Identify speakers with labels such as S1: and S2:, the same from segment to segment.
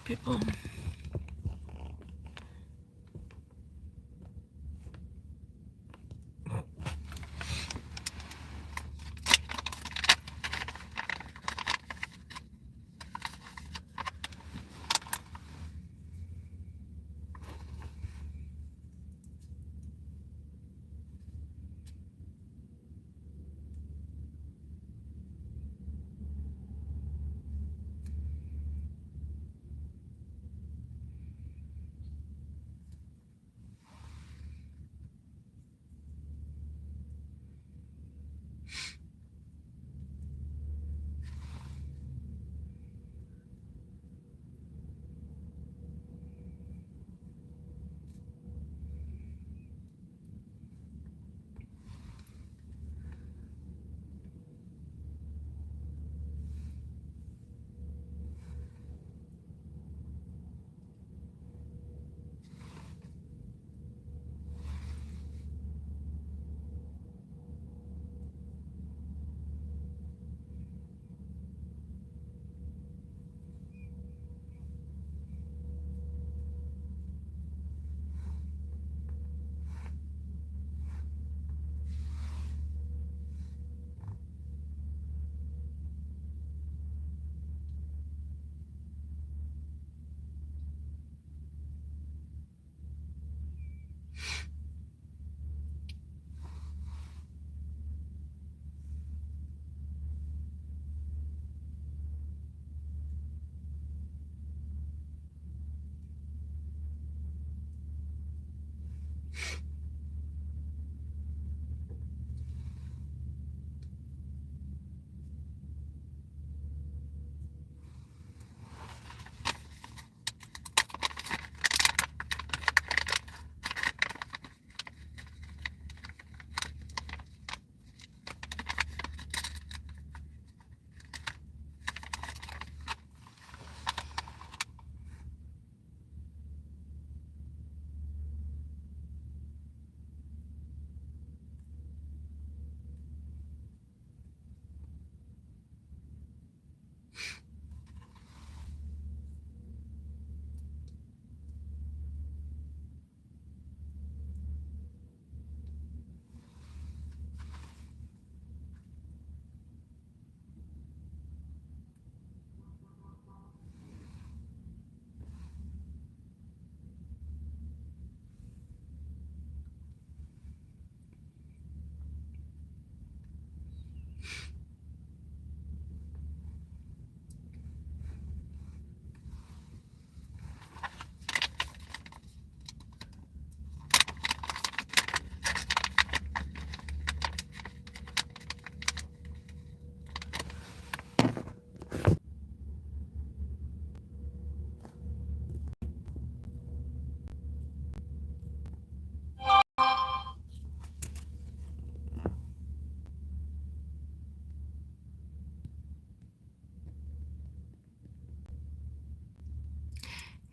S1: people.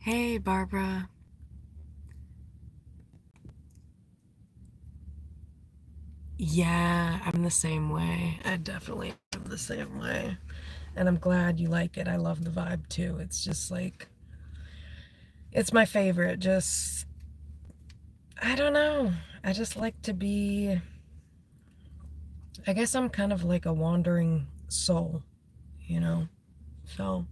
S1: Hey, Barbara. Yeah, I'm the same way. I definitely am the same way. And I'm glad you like it. I love the vibe too. It's just like, it's my favorite. Just, I don't know. I just like to be, I guess I'm kind of like a wandering soul, you know? So,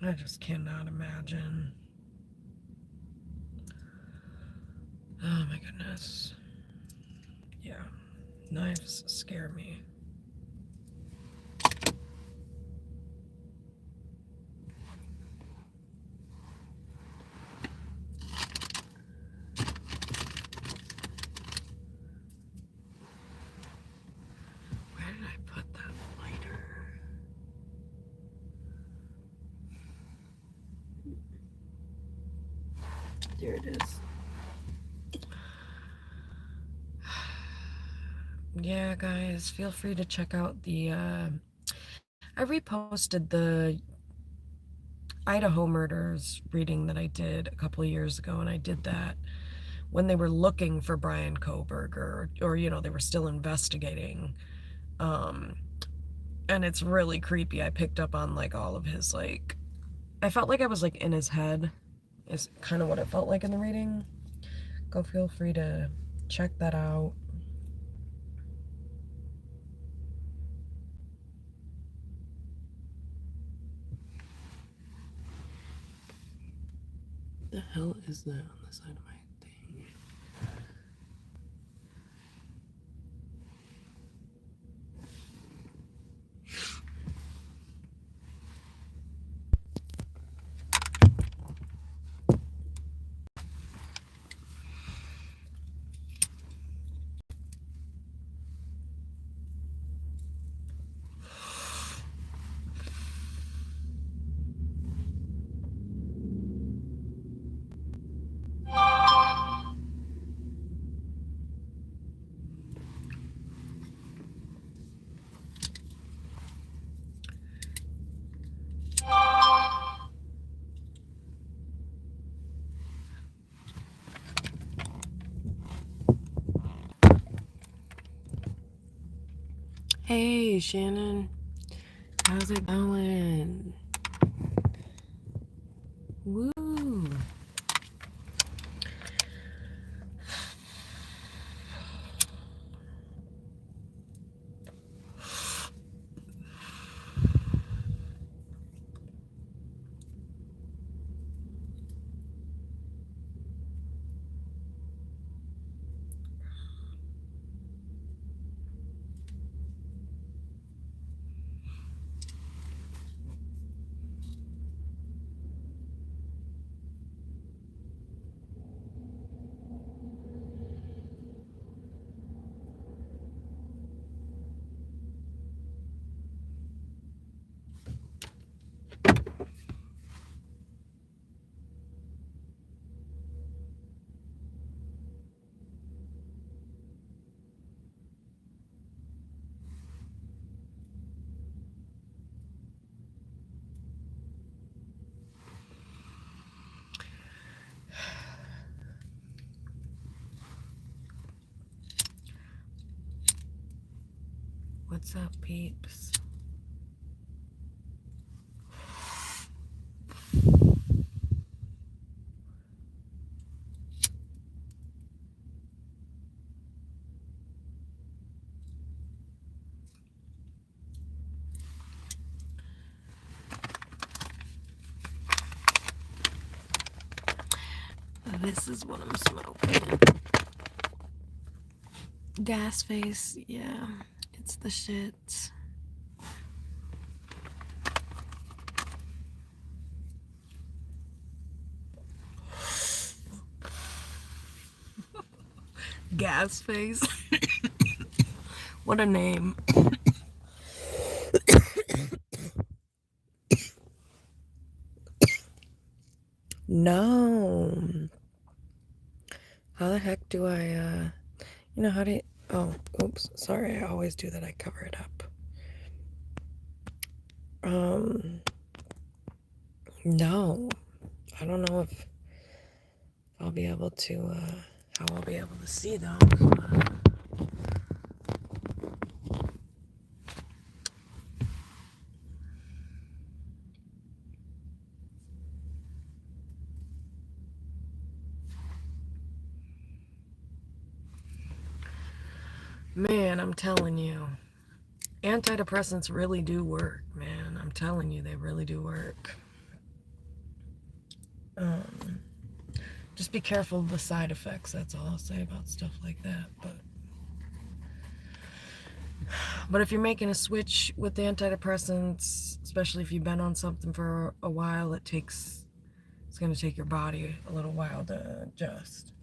S1: I just cannot imagine. Oh my goodness. Yeah, knives scare me. Here it is. Yeah, guys, feel free to check out the, I reposted the Idaho murders reading that I did a couple of years ago, and I did that when they were looking for Brian Koberger, or you know, they were still investigating. And it's really creepy. I picked up on like all of his like, I felt like I was like in his head, is kind of what it felt like in the reading. Go feel free to check that out. The hell is that on the side of my thing? Hey, Shannon. How's it going? Woo. What's up, peeps? This is what I'm smoking. Gas face, yeah, it's the shit. Gas face. What a name. No. How the heck do I, you know, how do you, oh, oops, sorry, I always do that, I cover it up. No, I don't know if I'll be able to, how I'll be able to see those. Man, I'm telling you, antidepressants really do work, man. I'm telling you, they really do work. Just be careful of the side effects. That's all I'll say about stuff like that. But if you're making a switch with the antidepressants, especially if you've been on something for a while, it's going to take your body a little while to adjust.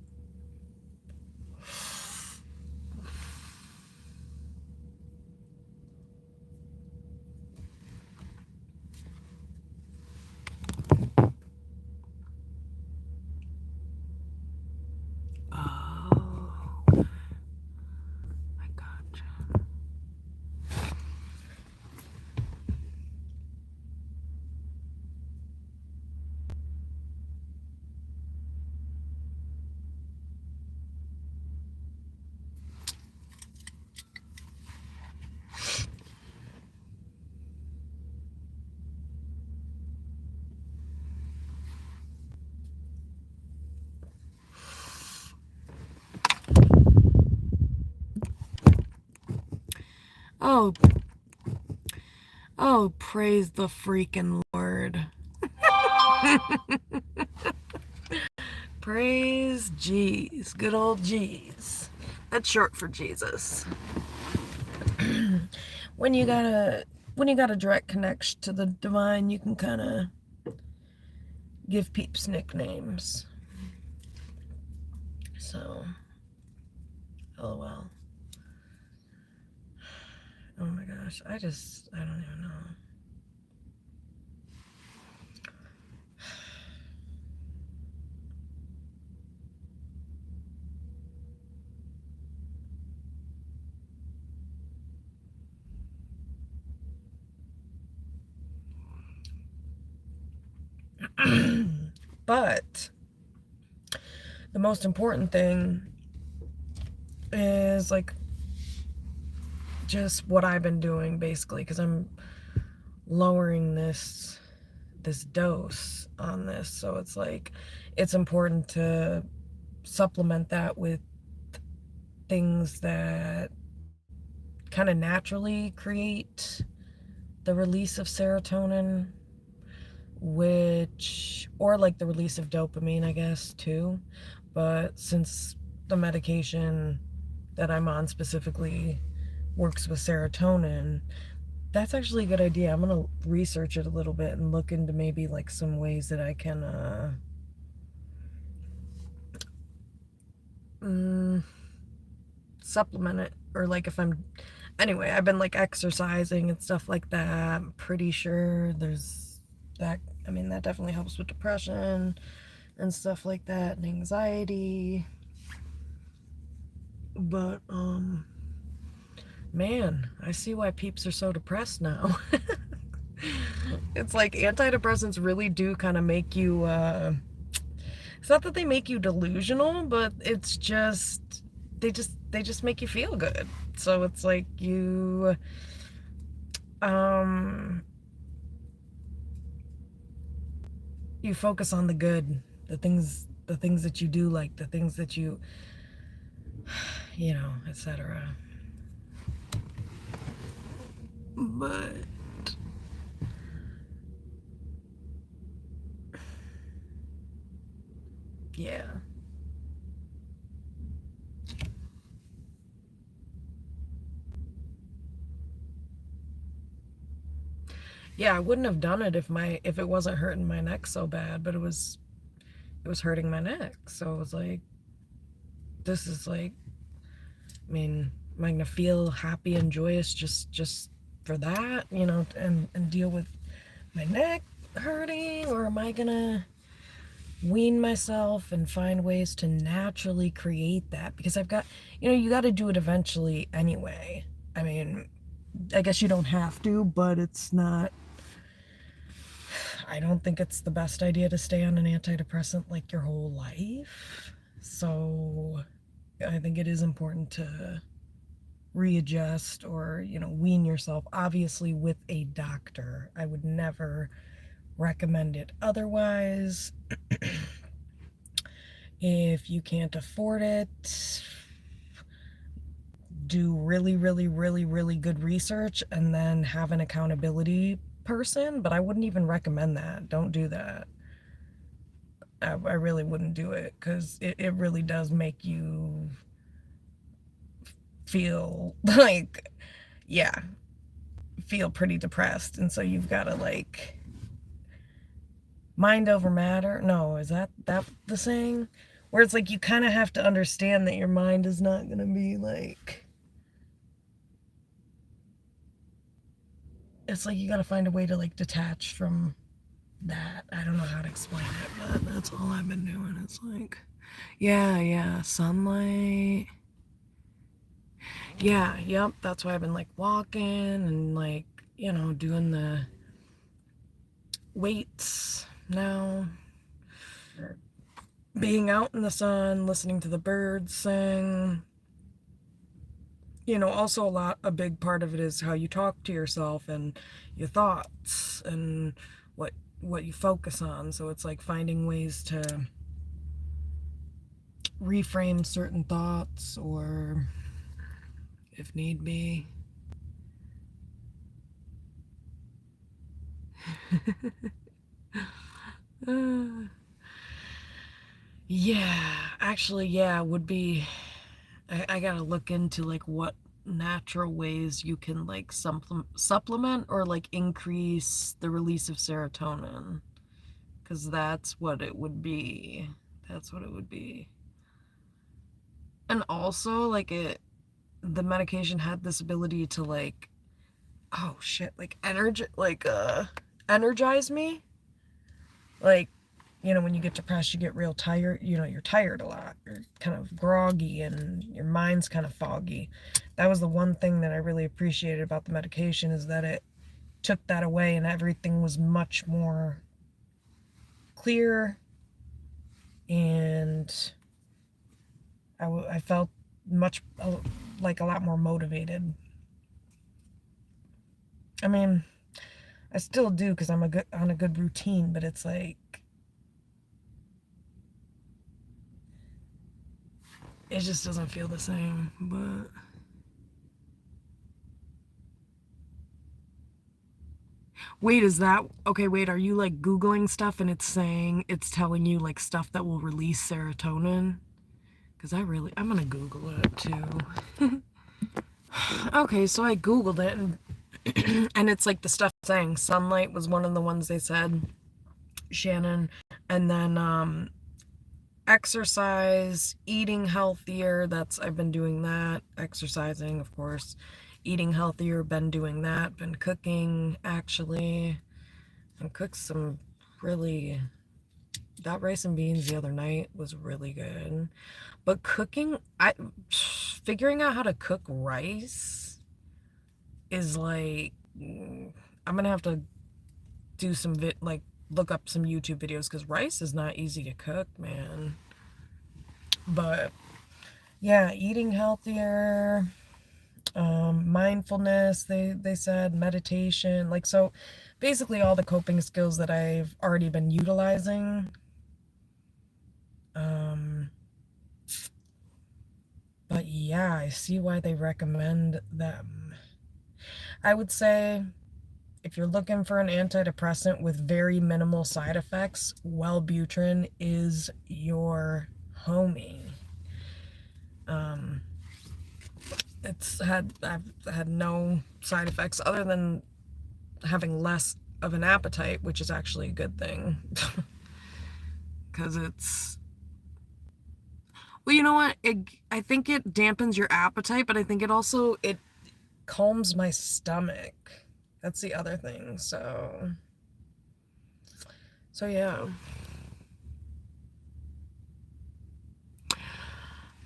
S1: Oh, oh, praise the freaking Lord. Praise Jeez. Good old Jeez. That's short for Jesus. when you got a when you got a direct connection to the divine, you can kind of give peeps nicknames. So, lol. Oh my gosh, I don't even know. But the most important thing is like just what I've been doing basically, because I'm lowering this dose on this, so it's like it's important to supplement that with things that kind of naturally create the release of serotonin, which, or like the release of dopamine, I guess, too. But since the medication that I'm on specifically works with serotonin, that's actually a good idea. I'm gonna research it a little bit and look into maybe like some ways that I can supplement it, or like if I'm, anyway, I've been like exercising and stuff like that. I'm pretty sure there's that. I mean, that definitely helps with depression and stuff like that, and anxiety. But man, I see why peeps are so depressed now. It's like antidepressants really do kind of make you it's not that they make you delusional, but it's just they just make you feel good. So it's like um you focus on the good, the things that you do like, the things that you know, etc. But yeah. Yeah, I wouldn't have done it if it wasn't hurting my neck so bad, but it was hurting my neck. So it was like, this is like, I mean, am I gonna feel happy and joyous just for that, you know, and deal with my neck hurting, or am I gonna wean myself and find ways to naturally create that? Because I've got, you know, you got to do it eventually anyway. I mean, I guess you don't have to, but it's not, I don't think it's the best idea to stay on an antidepressant like your whole life. So I think it is important to readjust, or, you know, wean yourself, obviously with a doctor. I would never recommend it otherwise. If you can't afford it, do really, really, really, really good research and then have an accountability person. But I wouldn't even recommend that. Don't do that. I really wouldn't do it, because it really does make you feel like, yeah, feel pretty depressed. And so you've got to like mind over matter. No, is that the saying? Where it's like you kind of have to understand that your mind is not going to be like, it's like you got to find a way to like detach from that. I don't know how to explain it, but that's all I've been doing. It's like, yeah, sunlight. Yeah, yep. That's why I've been like walking and like, you know, doing the weights now, being out in the sun, listening to the birds sing. You know, also a big part of it is how you talk to yourself and your thoughts and what what you focus on. So it's like finding ways to reframe certain thoughts, or if need be, Uh, yeah, actually, yeah, would be. I gotta look into like what natural ways you can like supplement or like increase the release of serotonin, because that's what it would be. That's what it would be. And also, like the medication had this ability to like, oh shit, like energize me. Like, when you get depressed, you get real tired. You're tired a lot. You're kind of groggy and your mind's kind of foggy. That was the one thing that I really appreciated about the medication, is that it took that away and everything was much more clear, and I felt much like a lot more motivated. I mean, I still do because I'm on a good routine, but it's like it just doesn't feel the same. But wait, is that okay? Wait, are you like Googling stuff and it's telling you like stuff that will release serotonin? Because I'm gonna Google it too. Okay, so I Googled it, and it's like the stuff saying sunlight was one of the ones they said, Shannon, and then exercise, eating healthier. I've been doing that. Exercising, of course. Eating healthier, been doing that. Been cooking, actually. And cooked some really. That rice and beans the other night was really good. But figuring out how to cook rice is like, I'm gonna have to do like look up some YouTube videos, because rice is not easy to cook, man. But yeah, eating healthier, mindfulness, they said, meditation, like, so basically all the coping skills that I've already been utilizing. Um, but yeah, I see why they recommend them. I would say if you're looking for an antidepressant with very minimal side effects, Wellbutrin is your homie. Um, I've had no side effects other than having less of an appetite, which is actually a good thing. Because well, you know what? I think it dampens your appetite, but I think it calms my stomach. That's the other thing. So yeah.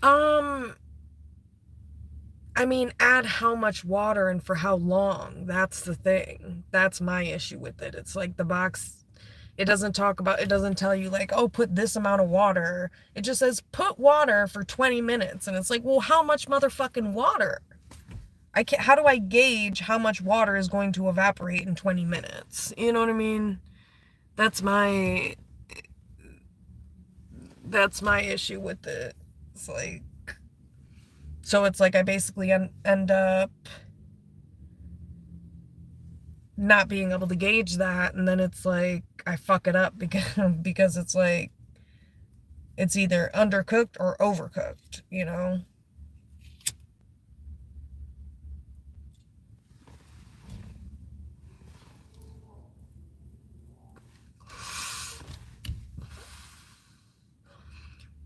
S1: Um, I mean, add how much water and for how long. That's the thing. That's my issue with it. It's like the box, it doesn't tell you like, oh, put this amount of water. It just says put water for 20 minutes. And it's like, well, how much motherfucking water? How do I gauge how much water is going to evaporate in 20 minutes? You know what I mean? That's my, that's my issue with it. It's like, so it's like I basically end up not being able to gauge that, and then it's like I fuck it up because it's like it's either undercooked or overcooked.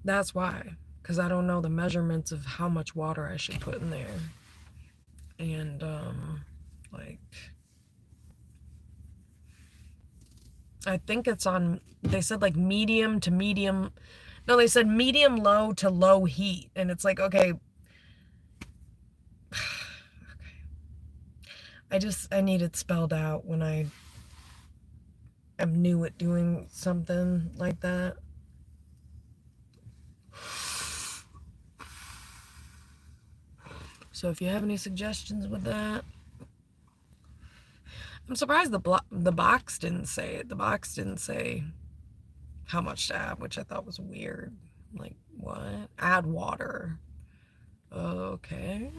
S1: That's why, because I don't know the measurements of how much water I should put in there. And like I think they said like medium to medium. No, they said medium low to low heat. And it's like, okay, I need it spelled out when I am new at doing something like that. So if you have any suggestions with that, I'm surprised the box didn't say it. The box didn't say how much to add, which I thought was weird. Like, what? Add water. Okay.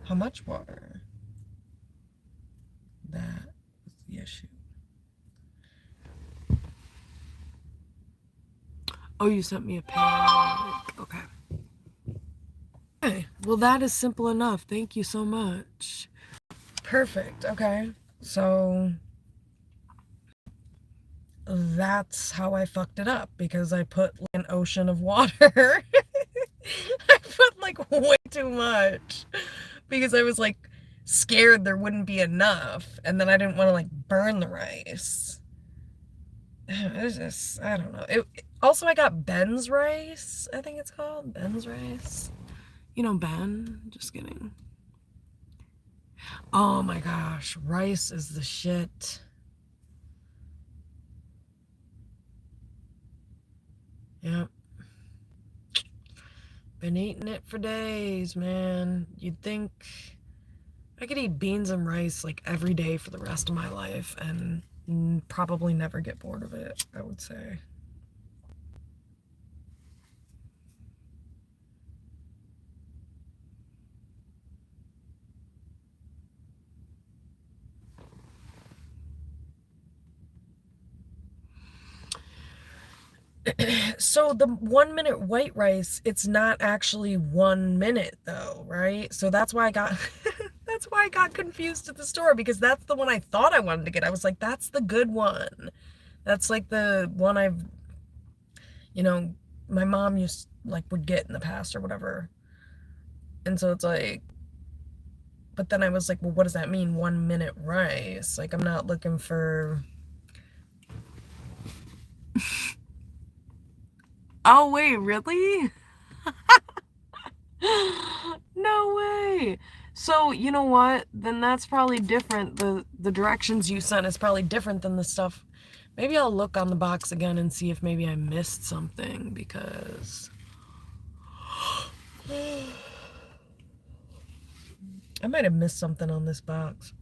S1: How much water? That was the issue. Oh, you sent me a pic. Okay. Okay. Well, that is simple enough. Thank you so much. Perfect. Okay. So that's how I fucked it up because I put like an ocean of water. I put like way too much because I was like scared there wouldn't be enough, and then I didn't want to like burn the rice. It was just, I don't know. Also, I got Ben's rice, I think it's called. Ben's rice. You know Ben? Just kidding. Oh my gosh, rice is the shit. Yep. Been eating it for days, man. You'd think I could eat beans and rice like every day for the rest of my life and probably never get bored of it, I would say. So the 1 minute white rice, it's not actually 1 minute though, right? So that's why I got that's why I got confused at the store because that's the one I thought I wanted to get. I was like, that's the good one. That's like the one you know, my mom used like would get in the past or whatever. And so it's like, but then I was like, well, what does that mean? 1 minute rice? Like I'm not looking for. Oh wait, really? No way. So, you know what? Then that's probably different. The directions you sent is probably different than the stuff. Maybe I'll look on the box again and see if maybe I missed something because I might have missed something on this box.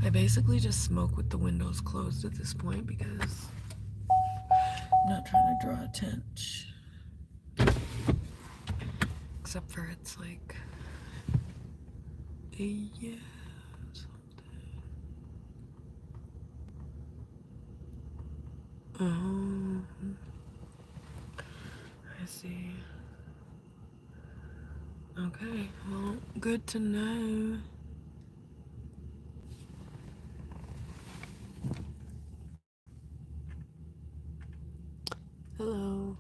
S1: I basically just smoke with the windows closed at this point because I'm not trying to draw attention. Except for it's like yeah. Oh, I see. Okay, well, good to know. Hello.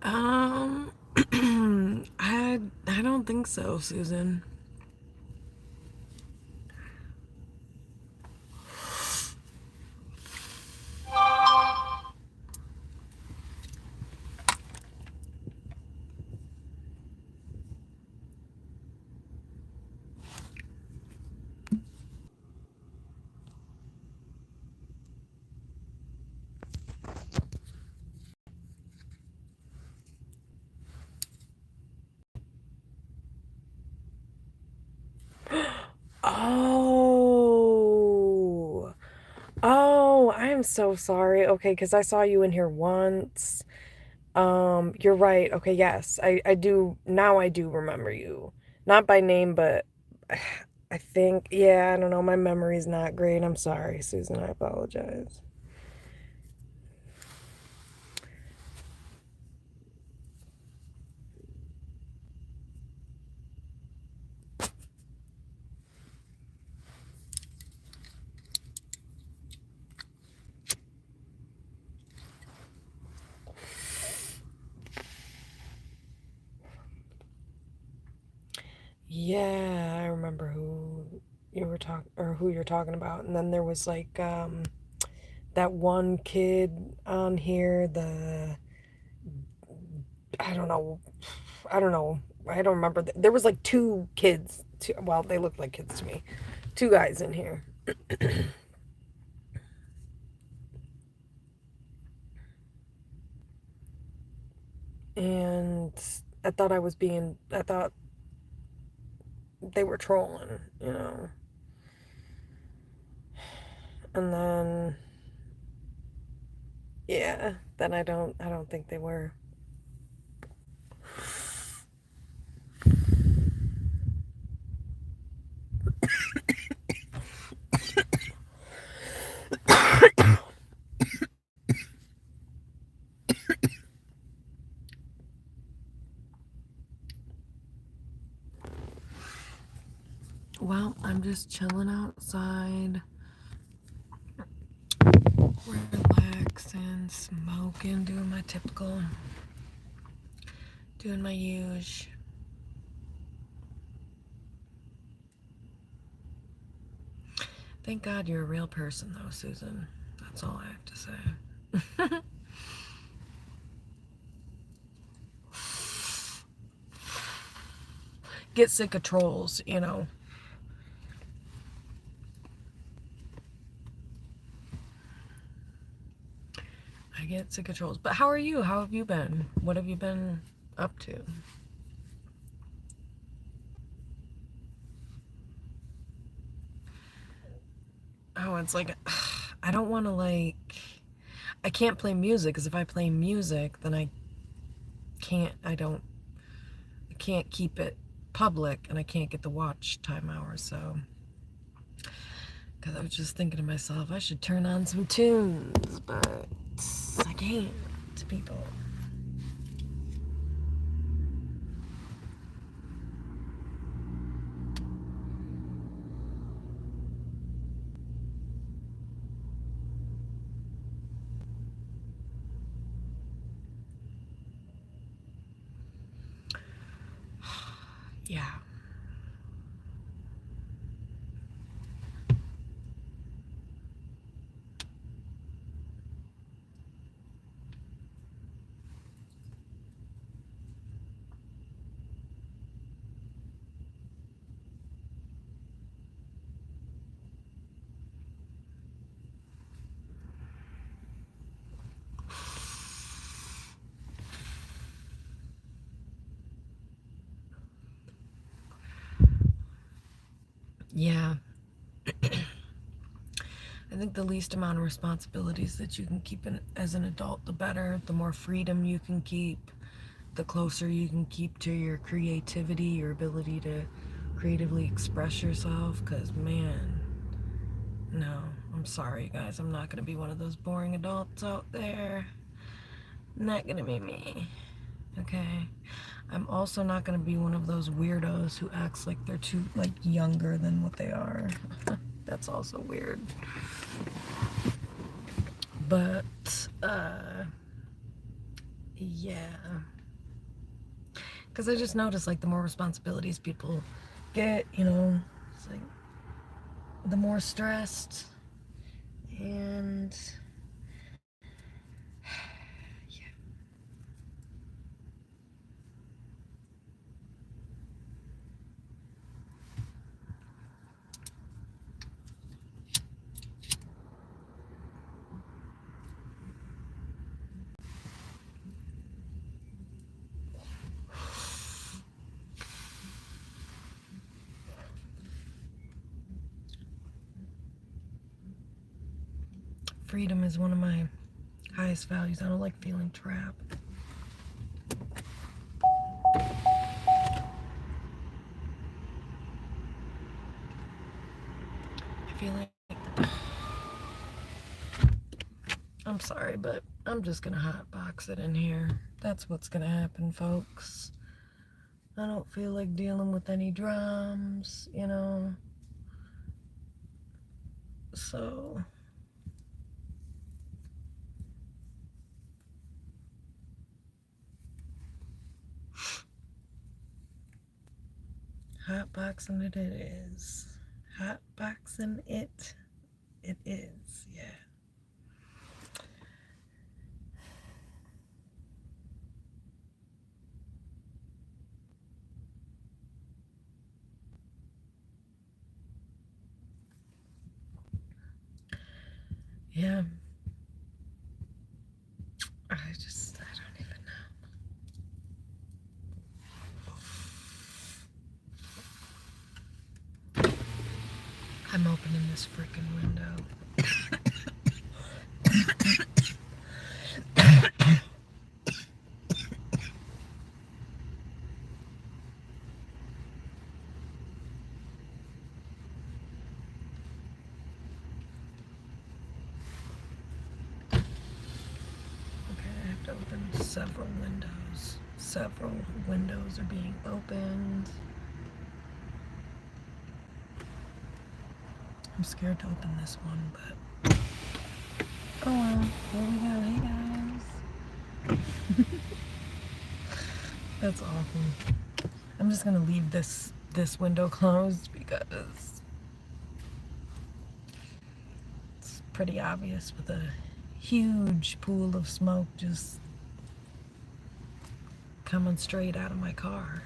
S1: Um, I don't think so, Susan. Oh. Oh, I'm so sorry. Okay, because I saw you in here once. You're right. Okay, yes. I do now I do remember you. Not by name, but I think, yeah, I don't know. My memory's not great. I'm sorry, Susan. I apologize. Yeah, I remember who you're talking about. And then there was like that one kid on here, the I don't know. I don't know. I don't remember. There was like two kids. Well, they looked like kids to me. Two guys in here. And I thought they were trolling, you know. And then, yeah, then I don't think they were. Well, I'm just chilling outside, relaxing, smoking, doing my usual. Thank God you're a real person, though, Susan. That's all I have to say. Get sick of trolls, you know. I get sick of trolls. But how are you? How have you been? What have you been up to? Oh, it's like, I don't want to, like, I can't play music because if I play music, then can't, I don't, I can't keep it public and I can't get the watch time hours. So, because I was just thinking to myself, I should turn on some tunes, but I can't to people. Yeah. Yeah. I think the least amount of responsibilities that you can keep as an adult, the better. The more freedom you can keep, the closer you can keep to your creativity, your ability to creatively express yourself. Because, man, no, I'm sorry, guys. I'm not going to be one of those boring adults out there. Not going to be me. Okay? I'm also not going to be one of those weirdos who acts like they're too, like, younger than what they are. That's also weird. But, Yeah. Because I just noticed, like, the more responsibilities people get, it's like the more stressed. And yeah. Freedom is one of my highest values. I don't like feeling trapped. I feel like I'm sorry, but I'm just gonna hotbox it in here. That's what's gonna happen, folks. I don't feel like dealing with any drums, so hotboxing it is. Hotboxing it is, yeah. Yeah. I don't even know. I'm opening this freaking window. I have to open several windows. Several windows are being opened. I'm scared to open this one, but oh well. Here we go. Hey guys. That's awful. I'm just gonna leave this window closed because it's pretty obvious with a huge pool of smoke just coming straight out of my car.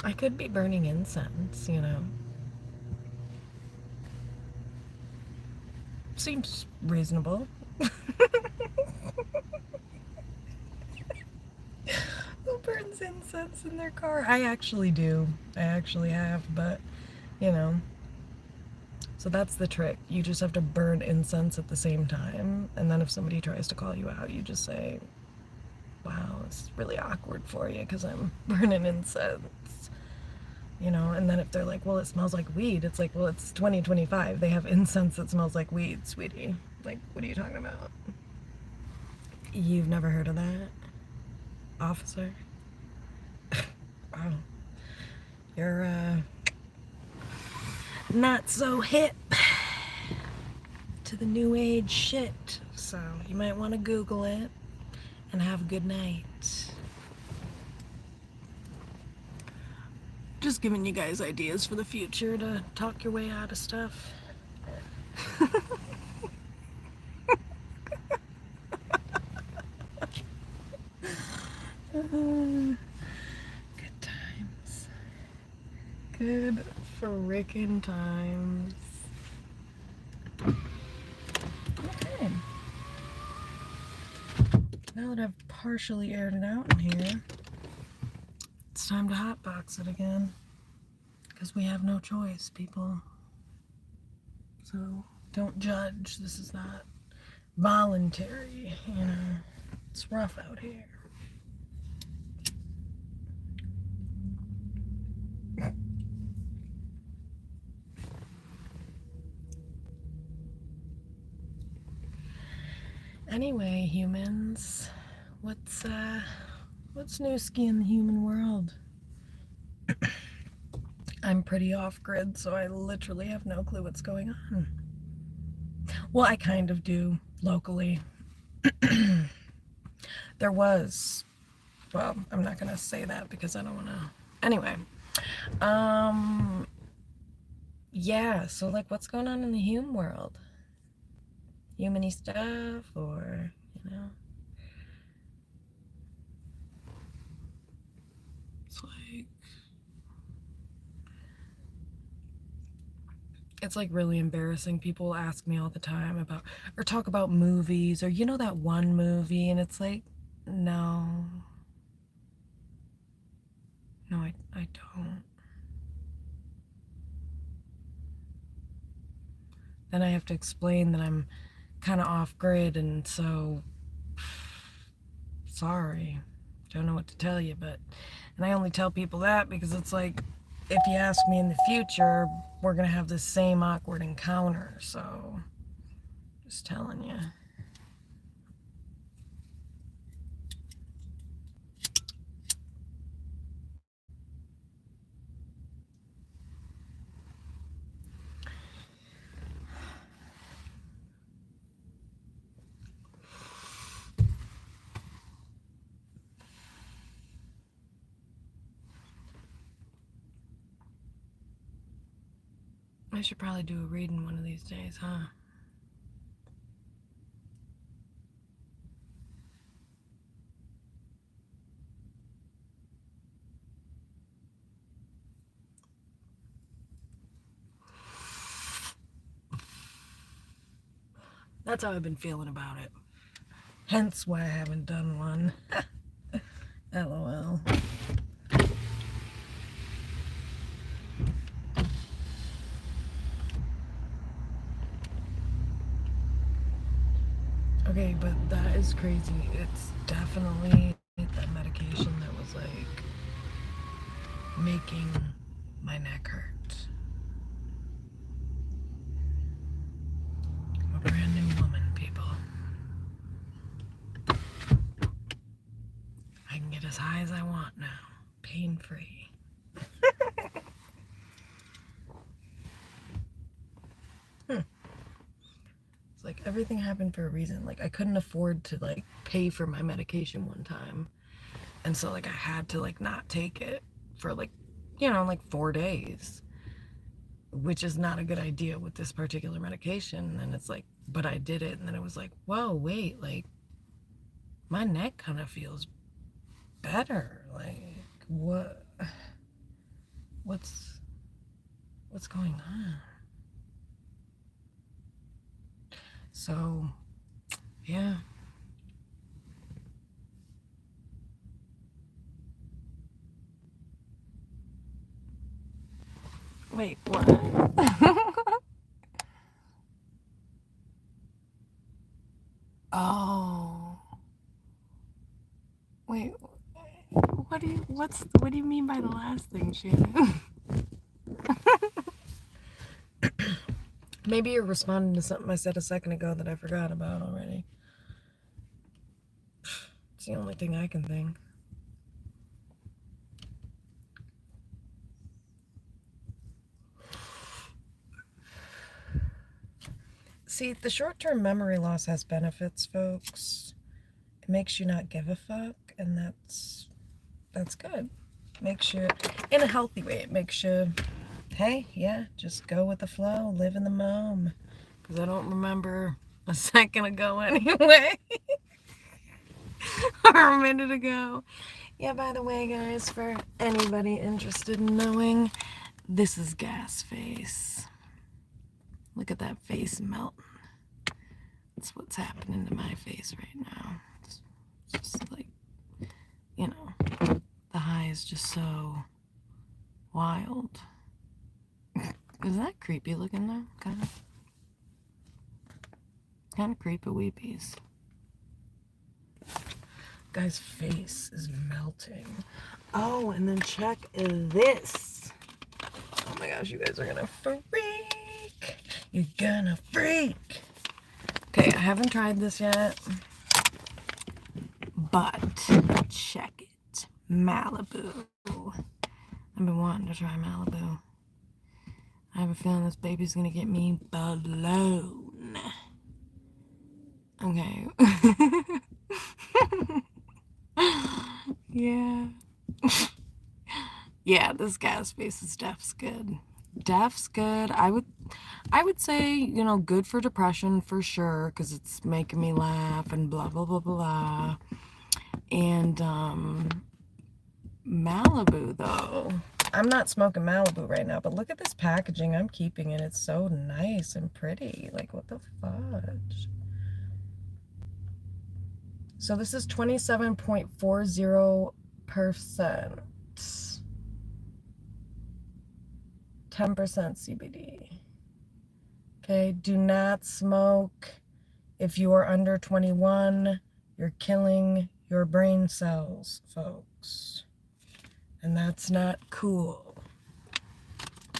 S1: I could be burning incense, Seems reasonable. Who burns incense in their car? I actually do. I actually have, but, So that's the trick. You just have to burn incense at the same time. And then if somebody tries to call you out, you just say, wow, it's really awkward for you because I'm burning incense. And then if they're like, well, it smells like weed, it's like, well, it's 2025. They have incense that smells like weed, sweetie. Like, what are you talking about? You've never heard of that, officer? Wow. You're, not so hip to the new age shit. So you might want to Google it and have a good night. Just giving you guys ideas for the future to talk your way out of stuff. Good times. Good frickin' times. Okay. Now that I've partially aired it out in here, it's time to hotbox it again. Because we have no choice, people. So don't judge. This is not voluntary, It's rough out here. Anyway, humans, what's new ski in the human world? I'm pretty off grid, so I literally have no clue what's going on. Well, I kind of do locally. There was, well, I'm not gonna say that because I don't want to. Anyway, um, yeah. So like, what's going on in the human world? Humany stuff, or it's like really embarrassing. People ask me all the time about or talk about movies or that one movie, and it's like, no, no, I don't. Then I have to explain that I'm kind of off grid, and so sorry, don't know what to tell you. But and I only tell people that because it's like, if you ask me in the future, we're gonna have the same awkward encounter. So just telling you. I should probably do a reading one of these days, huh? That's how I've been feeling about it. Hence why I haven't done one. LOL. Okay, but that is crazy. It's definitely that medication that was like making my neck hurt. I'm a brand new woman, people. I can get as high as I want now, pain free. It's like everything happened for a reason. Like I couldn't afford to like pay for my medication one time. And so like I had to like not take it for like 4 days, which is not a good idea with this particular medication. And it's like, but I did it, and then it was like, whoa, wait, like my neck kind of feels better. Like what's going on? So yeah. Wait, what? Oh. Wait. What do you mean by the last thing, Shannon? Maybe you're responding to something I said a second ago that I forgot about already. It's the only thing I can think. See, the short-term memory loss has benefits, folks. It makes you not give a fuck, and that's good. Makes you, in a healthy way, it makes you, hey, yeah, just go with the flow, live in the moment. Because I don't remember a second ago anyway. Or a minute ago. Yeah, by the way, guys, for anybody interested in knowing, this is Gas Face. Look at that face melting. That's what's happening to my face right now. It's just like, the high is just so wild. Is that creepy looking though? Kind of creepy weepies. Guy's face is melting. Oh, and then check this. Oh my gosh, you guys are gonna freak. You're gonna freak. Okay, I haven't tried this yet, but check it. Malibu. I've been wanting to try Malibu. I have a feeling this baby's gonna get me blown. Okay. Yeah. Yeah, this gas face is Def's good. Def's good. I would say, you know, good for depression for sure, because it's making me laugh and blah blah blah blah. And Malibu though. I'm not smoking Malibu right now, but look at this packaging. I'm keeping it. It's so nice and pretty. Like, what the fudge? So this is 27.40%. 10% CBD. Okay, do not smoke. If you are under 21, you're killing your brain cells, folks. And that's not cool.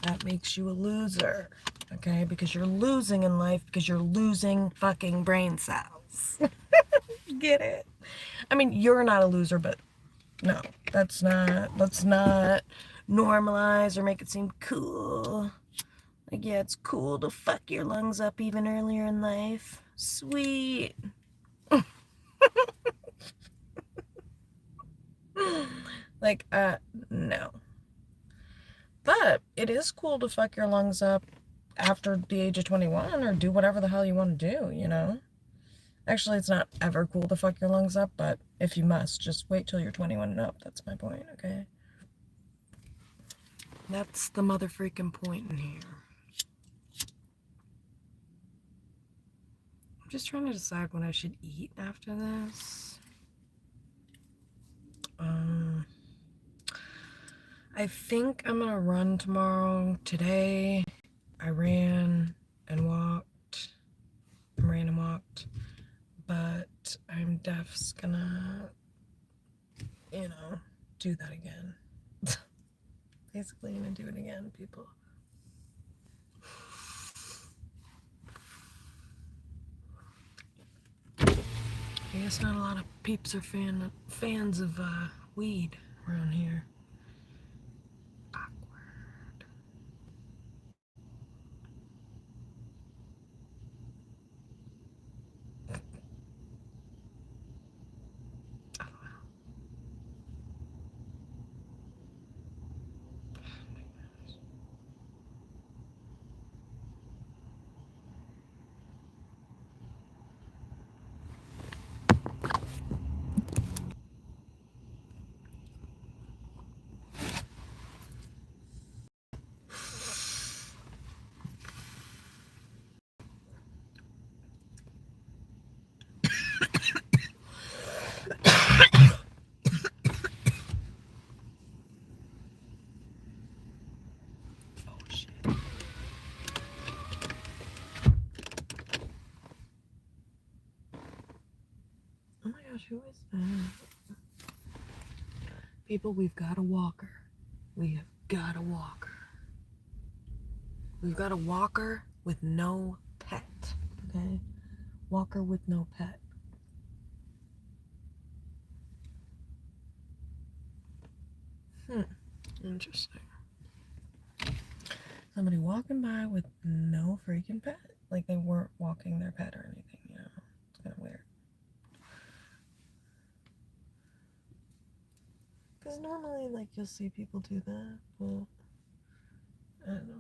S1: That makes you a loser, okay? Because you're losing in life because you're losing fucking brain cells. Get it? I mean, you're not a loser, but no, let's not normalize or make it seem cool. Like, yeah, it's cool to fuck your lungs up even earlier in life. Sweet. Like, no. But it is cool to fuck your lungs up after the age of 21 or do whatever the hell you want to do, you know? Actually, it's not ever cool to fuck your lungs up, but if you must, just wait till you're 21 and up. That's my point, okay? That's the mother freaking point in here. I'm just trying to decide what I should eat after this. I think I'm gonna run tomorrow. Today, I ran and walked. But I'm def's gonna, you know, do that again. Basically gonna do it again, people. I guess not a lot of peeps are fans of weed around here. Awkward. Oh, well. Oh shit. Oh my gosh, who is that? People, we've got a walker. We have got a walker. We've got a walker with no pet. Okay? Walker with no pet. Interesting. Somebody walking by with no freaking pet. Like they weren't walking their pet or anything, you know. It's kind of weird. Because normally, like, you'll see people do that, but I don't know.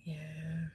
S1: Yeah.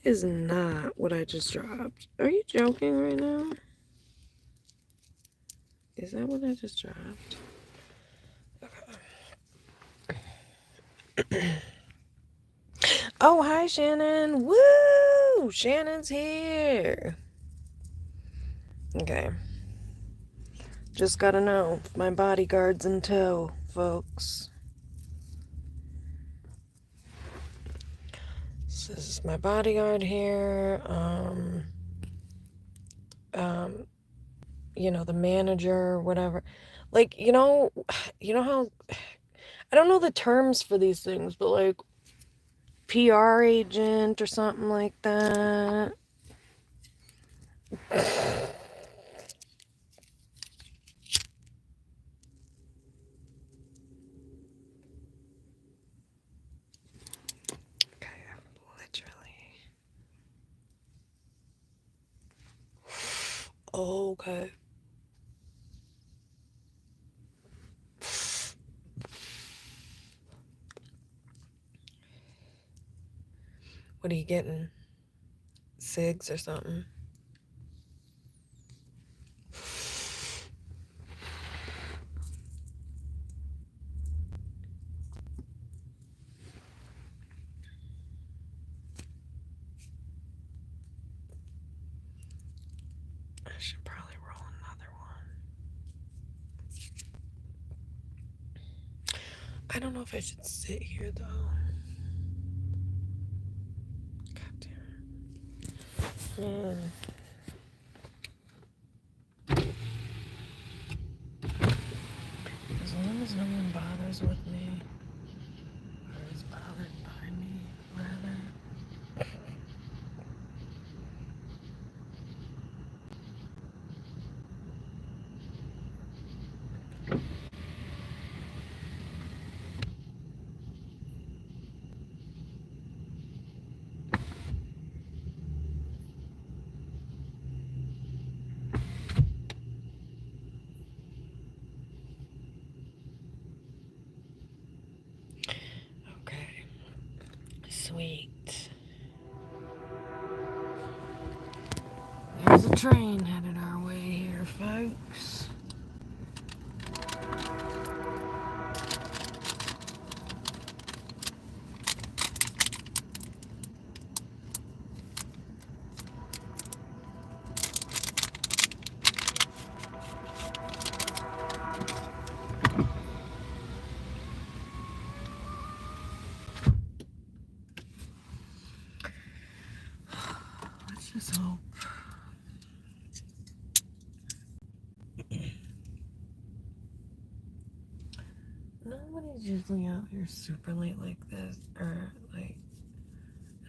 S1: is not what I just dropped. Are you joking right now? Is that what I just dropped? Okay. Oh, hi, Shannon. Woo! Shannon's here. Okay. Just gotta know. My bodyguard's in tow, folks. So this is my bodyguard here. You know, the manager, whatever. Like, you know how, I don't know the terms for these things, but like PR agent or something like that. Okay, literally. Okay. What are you getting? Cigs or something? I should probably roll another one. I don't know if I should sit here though. God damn it. Man. As long as no one bothers with me, or is bothered by me, rather. Okay. Sweet. There's a train headed our way here, folks. Let's just hope. Nobody's usually out here super late like this, or like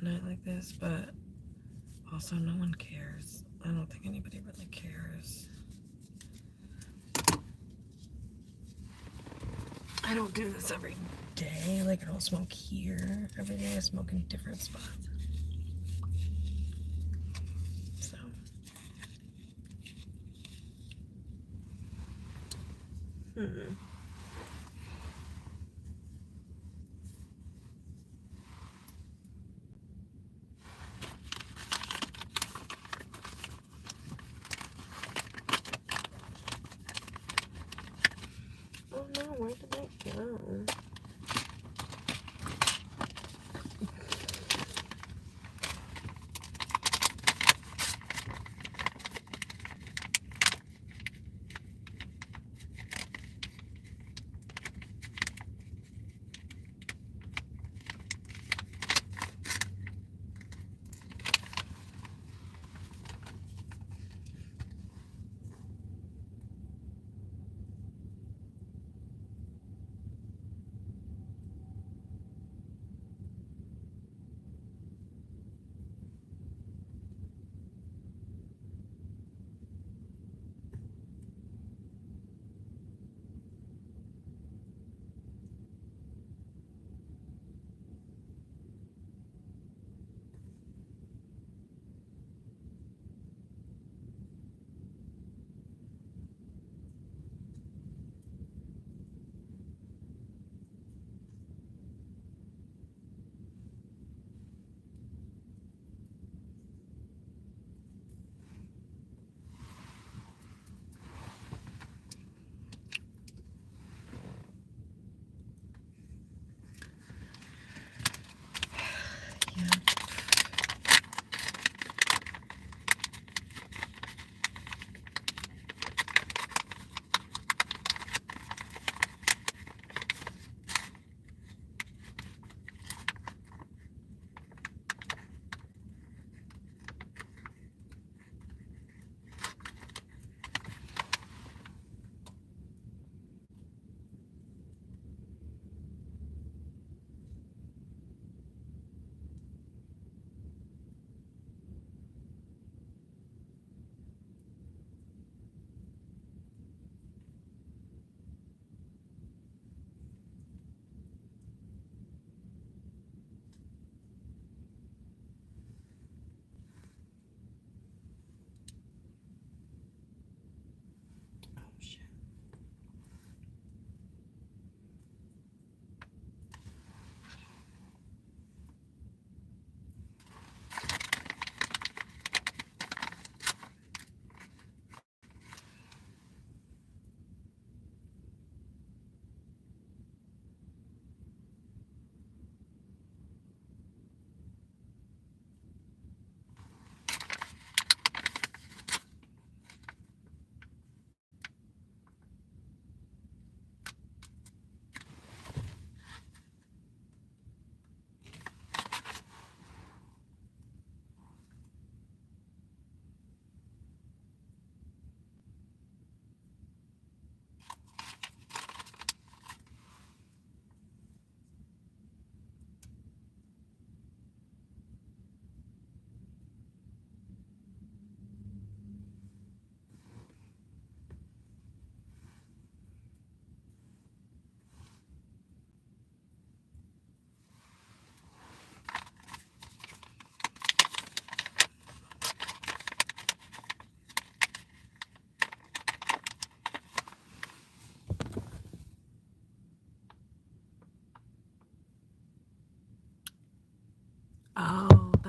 S1: a night like this, but also no one cares. I don't think anybody really cares. I don't do this every day. Like, I don't smoke here every day. I smoke in different spots. So. Oh no, where did that go?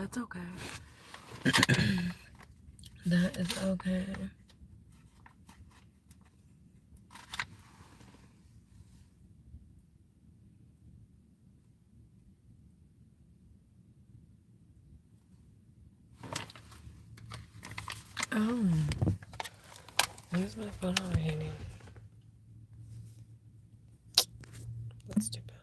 S1: That's okay. That is okay. Oh, where's my phone overhanging? That's too bad.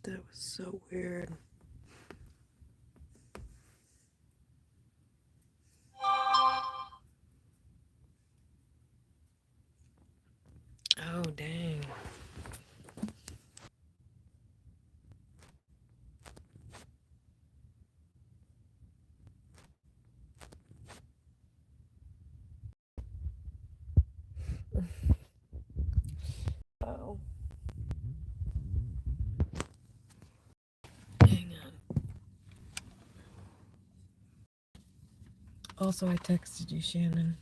S1: That was so weird. Oh, dang. Oh. Hang on. Also, I texted you, Shannon.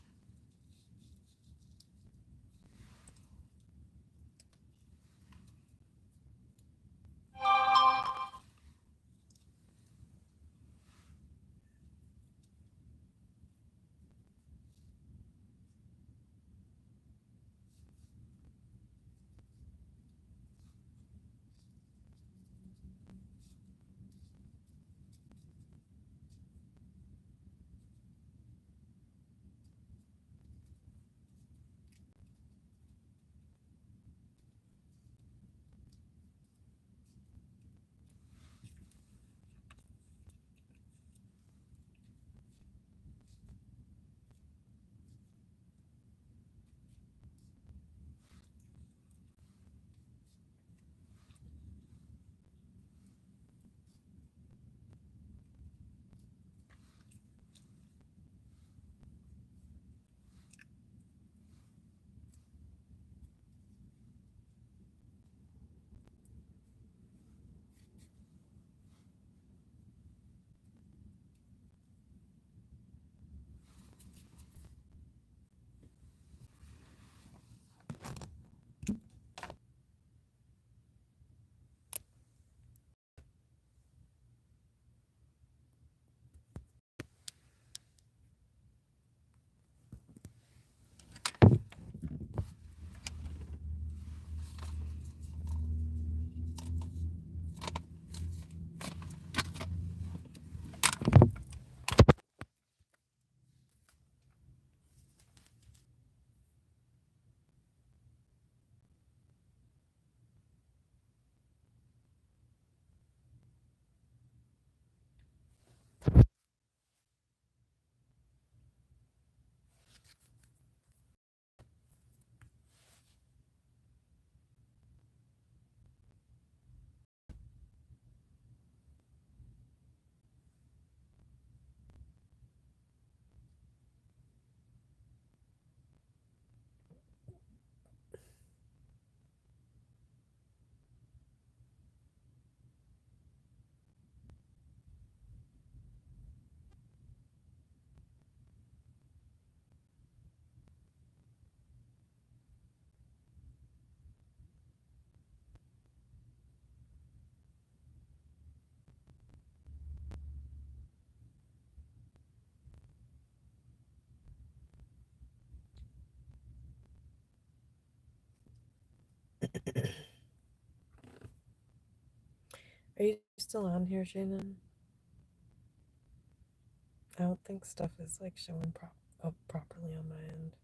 S1: Are you still on here, Shannon? I don't think stuff is like showing up properly on my end.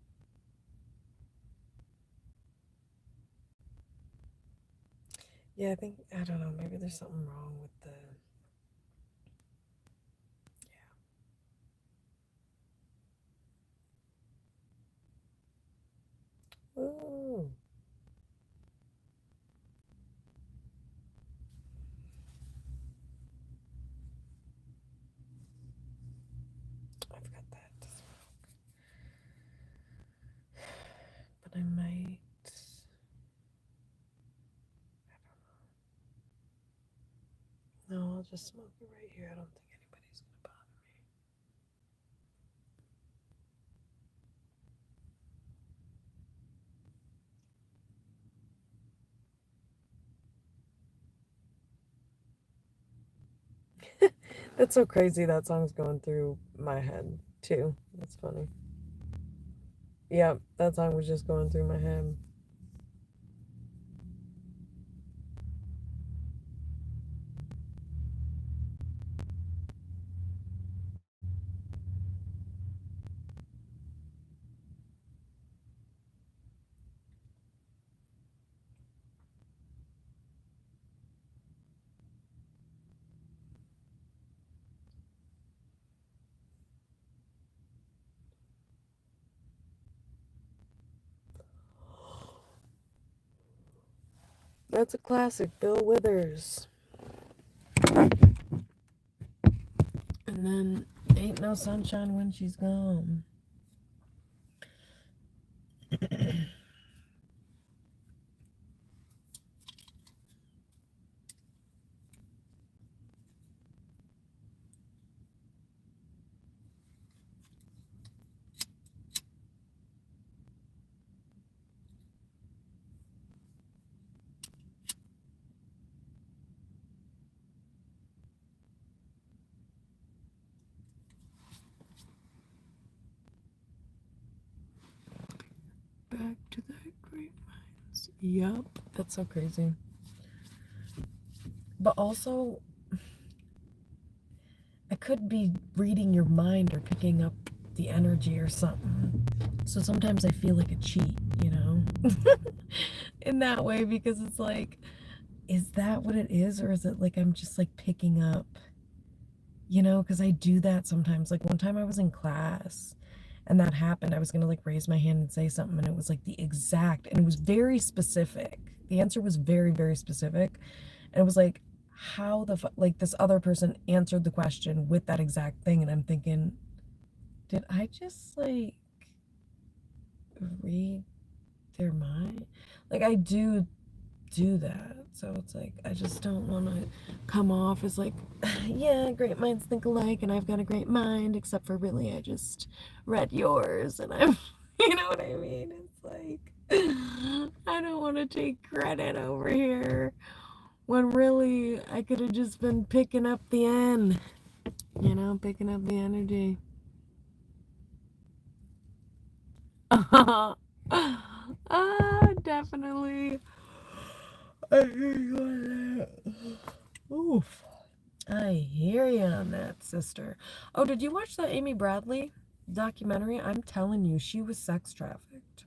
S1: Yeah, I don't know, maybe there's something wrong with the. Ooh. I've got that to smoke. But I might. No, I'll just smoke it right here. I don't think anybody's going to bother me. That's so crazy. That song's going through my head, too. That's funny. Yep, that song was just going through my head. That's a classic, Bill Withers. And then Ain't No Sunshine When She's Gone. Back to that grapevines. Yup, that's so crazy. But also, I could be reading your mind or picking up the energy or something. So sometimes I feel like a cheat, you know? In that way, because it's like, is that what it is? Or is it like I'm just like picking up, you know? Because I do that sometimes. Like one time I was in class and that happened. I was going to like raise my hand and say something, and it was like the exact, and it was very specific. The answer was very, very specific. And it was like, how the like this other person answered the question with that exact thing. And I'm thinking, did I just like read their mind? Like I do that. So it's like I just don't want to come off as like, yeah, great minds think alike and I've got a great mind, except for really I just read yours and I'm you know what I mean? It's like I don't want to take credit over here when really I could have just been picking up the N, you know, picking up the energy. Definitely. I hear you on that. Oof. I hear you on that, sister. Oh, did you watch that Amy Bradley documentary? I'm telling you, she was sex trafficked.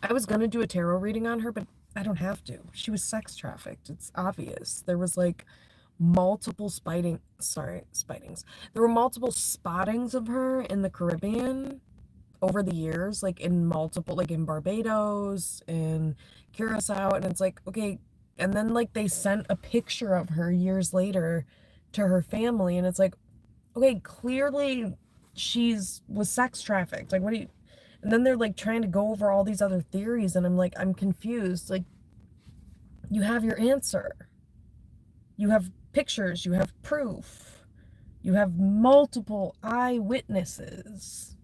S1: I was going to do a tarot reading on her, but I don't have to. She was sex trafficked. It's obvious. There was like multiple spitings. There were multiple spottings of her in the Caribbean over the years, like in multiple, like in Barbados, in Curacao, and it's like, okay, and then like they sent a picture of her years later to her family, and it's like, okay, clearly was sex trafficked. Like, what do you? And then they're like trying to go over all these other theories, and I'm like, I'm confused. Like, you have your answer. You have pictures. You have proof. You have multiple eyewitnesses.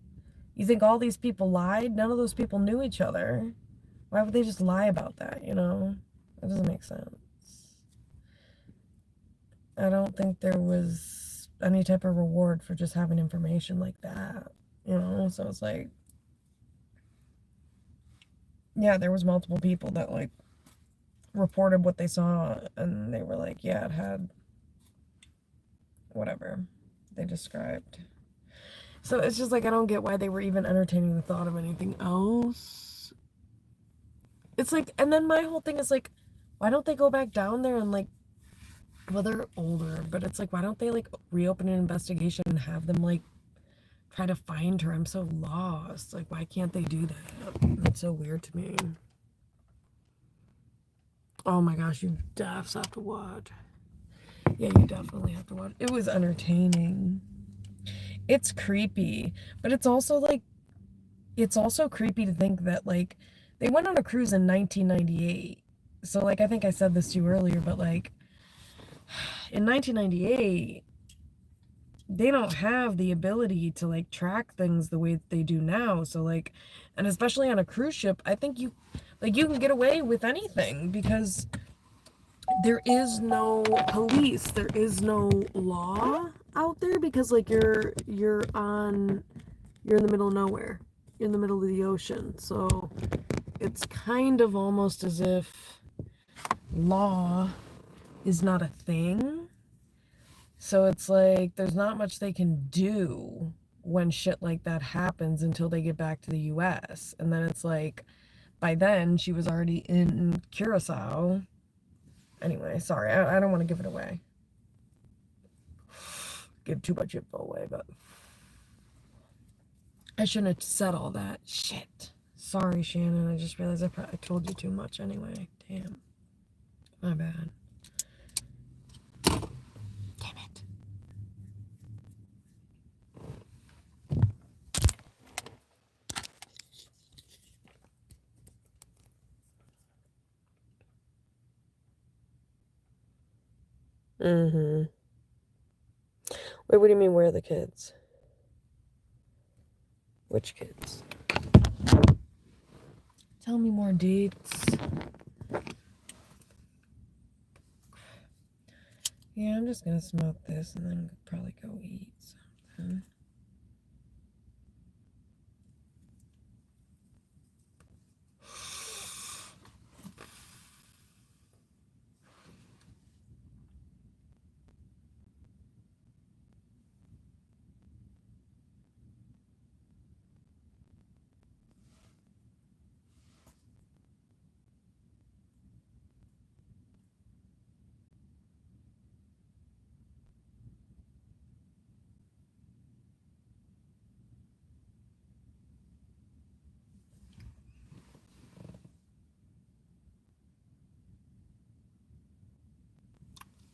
S1: You think all these people lied? None of those people knew each other. Why would they just lie about that, you know? That doesn't make sense. I don't think there was any type of reward for just having information like that, you know? So it's like, yeah, there was multiple people that like reported what they saw, and they were like, yeah, it had whatever they described. So it's just like, I don't get why they were even entertaining the thought of anything else. It's like, and then my whole thing is like, why don't they go back down there and like, well, they're older, but it's like, why don't they like reopen an investigation and have them like try to find her? I'm so lost. Like, why can't they do that? That's so weird to me. Oh my gosh, you definitely have to watch. Yeah, you definitely have to watch. It was entertaining. It's creepy, but it's also creepy to think that like they went on a cruise in 1998. So like I think I said this to you earlier, but like in 1998 they don't have the ability to like track things the way that they do now. So like, and especially on a cruise ship, I think you can get away with anything because there is no police, there is no law out there because like you're in the middle of nowhere. You're in the middle of the ocean. So it's kind of almost as if law is not a thing. So it's like there's not much they can do when shit like that happens until they get back to the US. And then it's like by then she was already in Curacao. Anyway, sorry, I don't want to give it away. Give too much info away, but I shouldn't have said all that. Shit. Sorry, Shannon. I just realized I told you too much anyway. Damn. My bad. Damn it. Mm-hmm. Wait, what do you mean, where are the kids? Which kids? Tell me more dates. Yeah, I'm just gonna smoke this and then probably go eat something.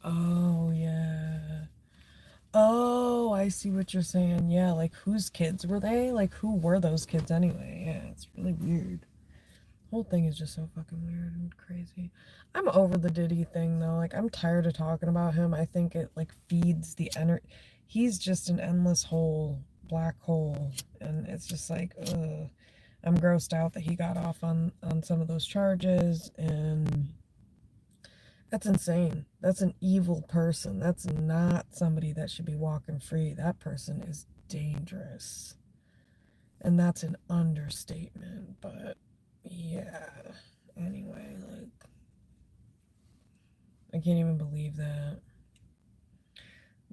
S1: Oh, yeah. Oh, I see what you're saying. Yeah, like whose kids were they? Like who were those kids anyway? Yeah, it's really weird. The whole thing is just so fucking weird and crazy. I'm over the Diddy thing though. Like I'm tired of talking about him. I think it like feeds the energy. He's just an endless hole, black hole, and it's just like, ugh. I'm grossed out that he got off on some of those charges, and that's insane. That's an evil person. That's not somebody that should be walking free. That person is dangerous. And that's an understatement, but yeah. Anyway, like I can't even believe that.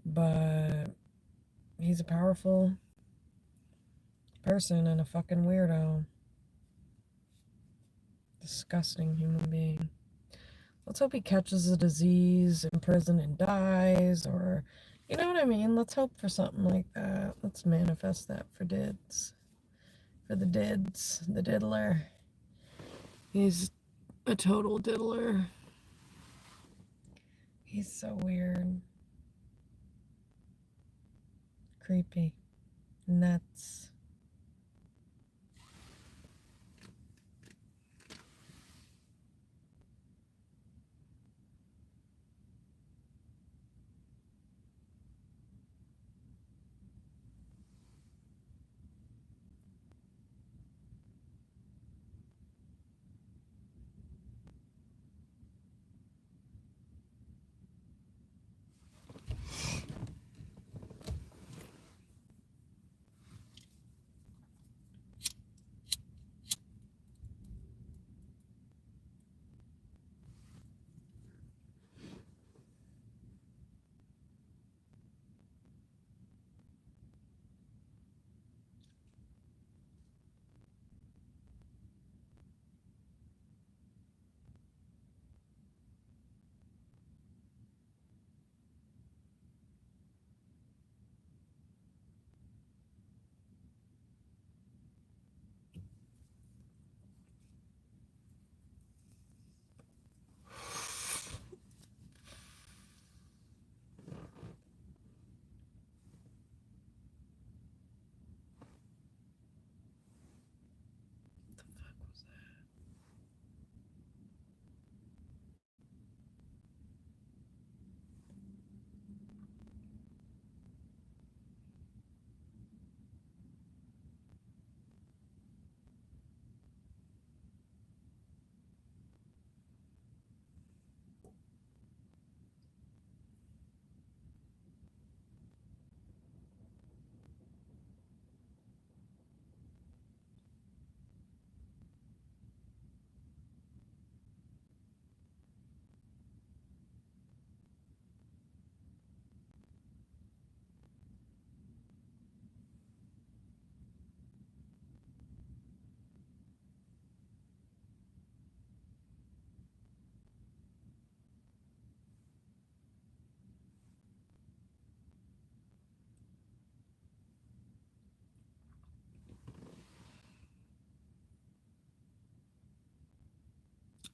S1: But he's a powerful person and a fucking weirdo. Disgusting human being. Let's hope he catches a disease in prison and dies, or, you know what I mean? Let's hope for something like that. Let's manifest that for Dids. For the Dids. The Diddler. He's a total diddler. He's so weird. Creepy. Nuts.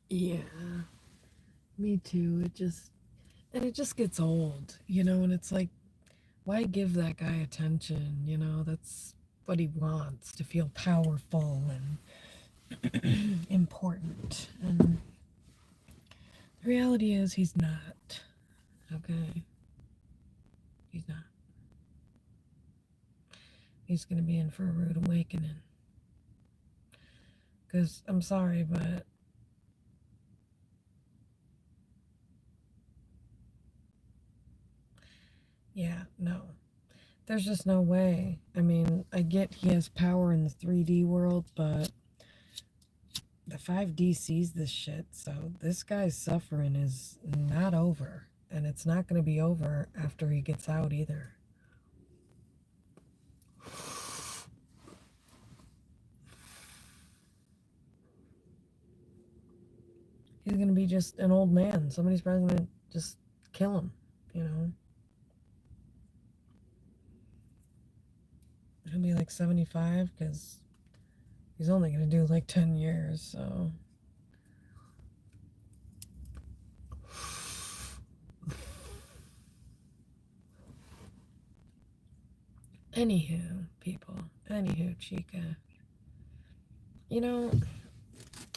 S1: Yeah, me too. It just gets old, and it's like, why give that guy attention? That's what he wants, to feel powerful and important. And the reality is, he's not. Okay? He's not. He's going to be in for a rude awakening. Because I'm sorry, but yeah, no. There's just no way. I mean, I get he has power in the 3D world, but the 5D sees this shit, so this guy's suffering is not over. And it's not going to be over after he gets out either. He's going to be just an old man. Somebody's probably going to just kill him, you know? He'll be like 75 because he's only going to do like 10 years, so. Anywho, people. Anywho, Chica. You know,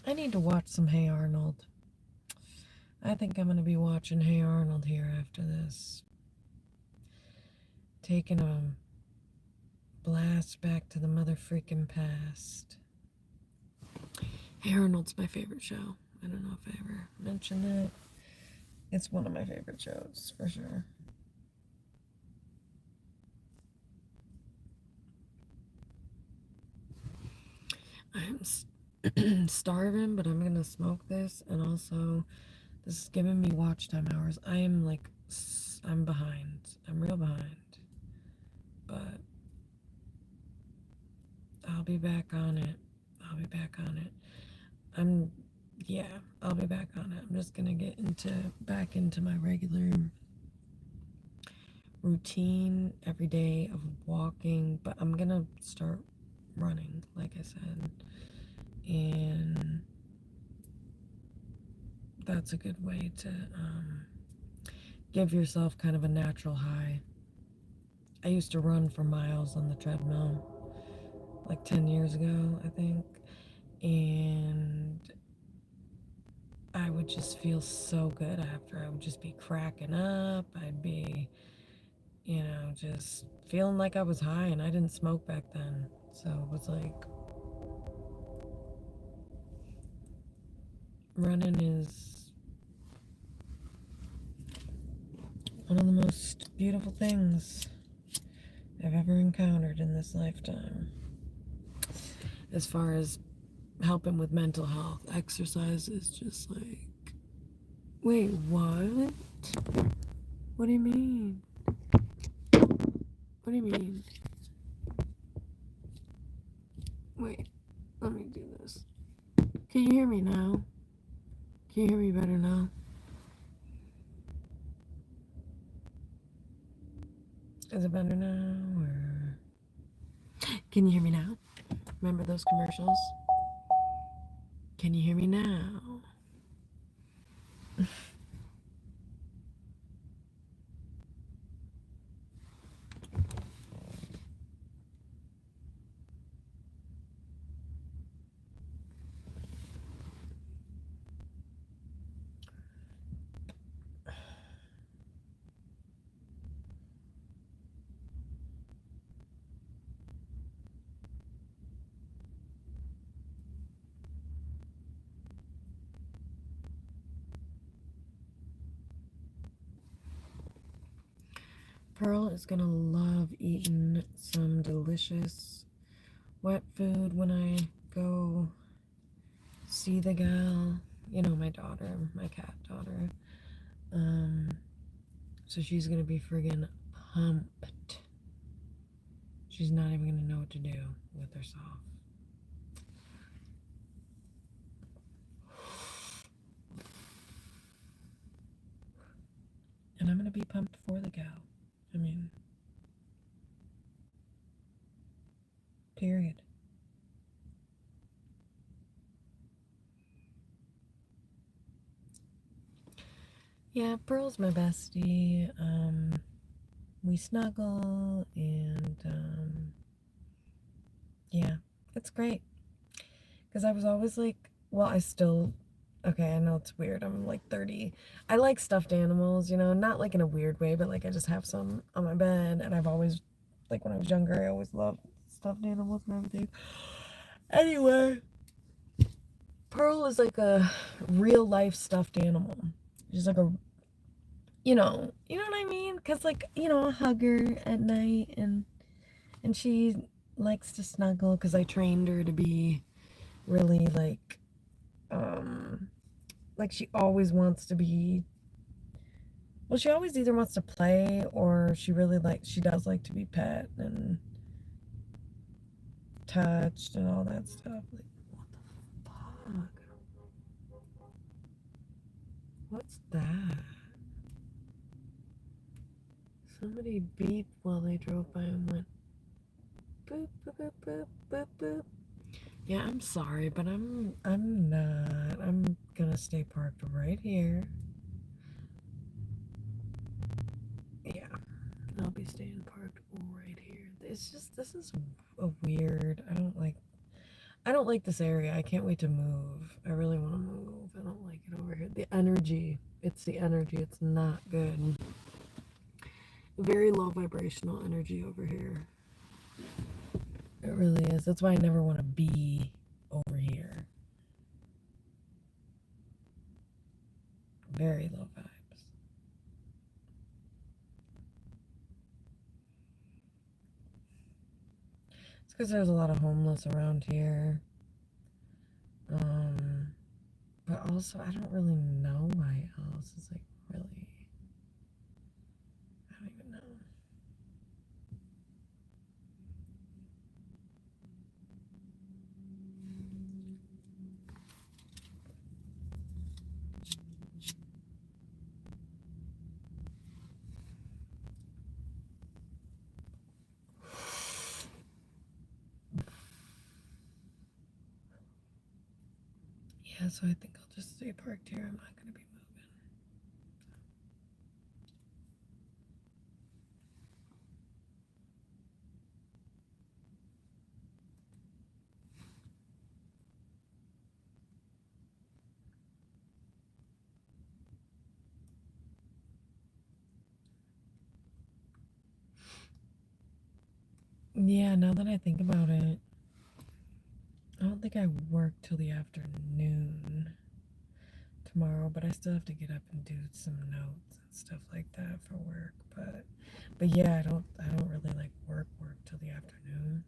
S1: I need to watch some Hey Arnold. I think I'm going to be watching Hey Arnold here after this. Taking a blast back to the mother freaking past. Hey Arnold's my favorite show. I don't know if I ever mentioned that. It's one of my favorite shows, for sure. I'm starving, but I'm gonna smoke this, and also this is giving me watch time hours. I'm behind. I'm real behind, but I'll be back on it. I'll be back on it. Yeah, I'll be back on it. I'm just gonna get back into my regular routine every day of walking, but I'm gonna start running, like I said, and that's a good way to give yourself kind of a natural high. I used to run for miles on the treadmill like 10 years ago, I think, and I would just feel so good after. I would just be cracking up. I'd be, just feeling like I was high, and I didn't smoke back then. So it was like, running is one of the most beautiful things I've ever encountered in this lifetime. As far as helping with mental health, exercise is just like, wait, what? What do you mean? What do you mean? Wait, let me do this. Can you hear me now? Can you hear me better now? Is it better now? Or can you hear me now? Remember those commercials? Can you hear me now? Pearl is gonna love eating some delicious wet food when I go see the gal. My daughter, my cat daughter. So she's gonna be friggin' pumped. She's not even gonna know what to do with herself. And I'm gonna be pumped for the gal. I mean, period. Yeah, Pearl's my bestie. We snuggle and yeah, it's great. Because I was always like, well, I still, okay, I know it's weird. I'm like 30. I like stuffed animals, you know, not like in a weird way, but like I just have some on my bed. And I've always, like when I was younger, I always loved stuffed animals and everything. Anyway, Pearl is like a real life stuffed animal. She's like a, you know what I mean? Because like, I hug her at night and she likes to snuggle because I trained her to be really um, like she always wants to be, well, she always either wants to play or she does like to be pet and touched and all that stuff. Like, what the fuck? What's that? Somebody beeped while they drove by and went boop boop boop boop boop boop. Yeah, I'm sorry, but I'm not. I'm gonna stay parked right here. Yeah, I'll be staying parked right here. It's just this is a weird. I don't like this area. I can't wait to move. I really want to move. I don't like it over here. The energy. It's the energy. It's not good. Very low vibrational energy over here. It really is. That's why I never want to be over here. Very low vibes. It's because there's a lot of homeless around here. Um, but also I don't really know why else. It's like really, I don't even know. Yeah, so I think I'll just stay parked here. I'm not gonna be moving. Yeah, now that I think about it, I don't think I work till the afternoon tomorrow, but I still have to get up and do some notes and stuff like that for work. But yeah, I don't really like work till the afternoon.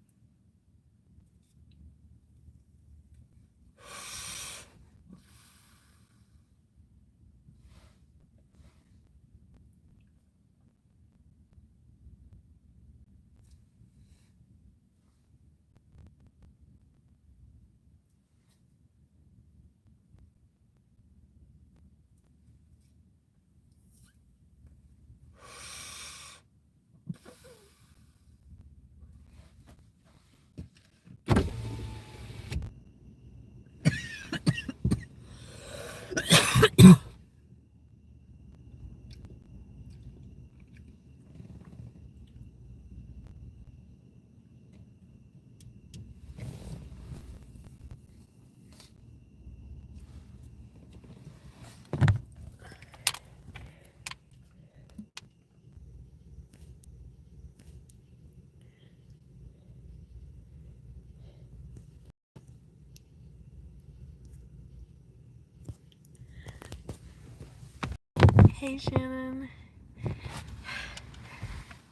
S1: Hey Shannon,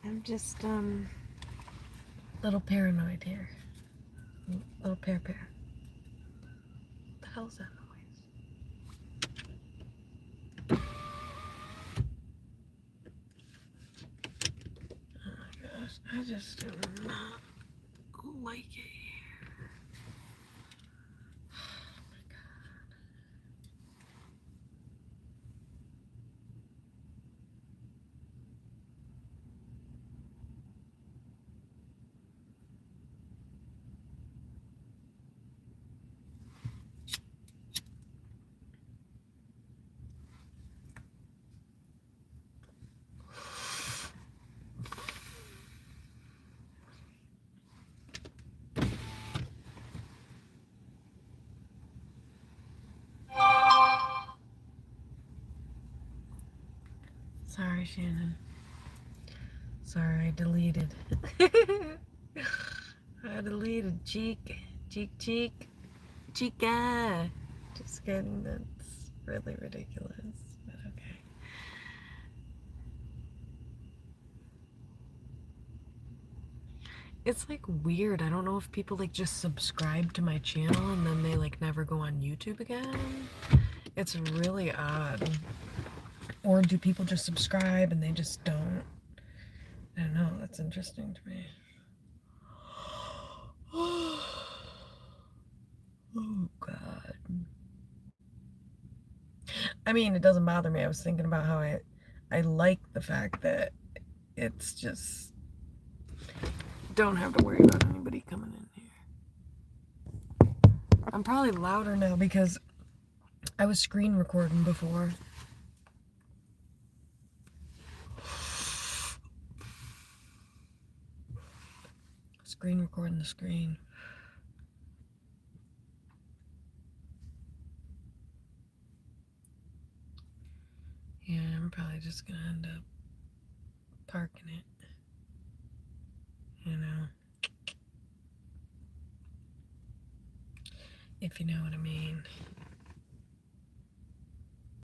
S1: I'm just little paranoid here. Little pear. What the hell's that noise? Oh my gosh, I just do not like it here. Oh my god. Sorry, Shannon. Sorry, I deleted. I deleted cheek. Cheek. Chica. Just kidding. That's really ridiculous. But okay. It's like weird. I don't know if people like just subscribe to my channel and then they like never go on YouTube again. It's really odd. Or do people just subscribe and they just don't? I don't know. That's interesting to me. Oh, God. I mean, it doesn't bother me. I was thinking about how I like the fact that it's just don't have to worry about anybody coming in here. I'm probably louder now because I was screen recording before. Screen recording the screen. Yeah, I'm probably just gonna end up parking it. You know. If you know what I mean.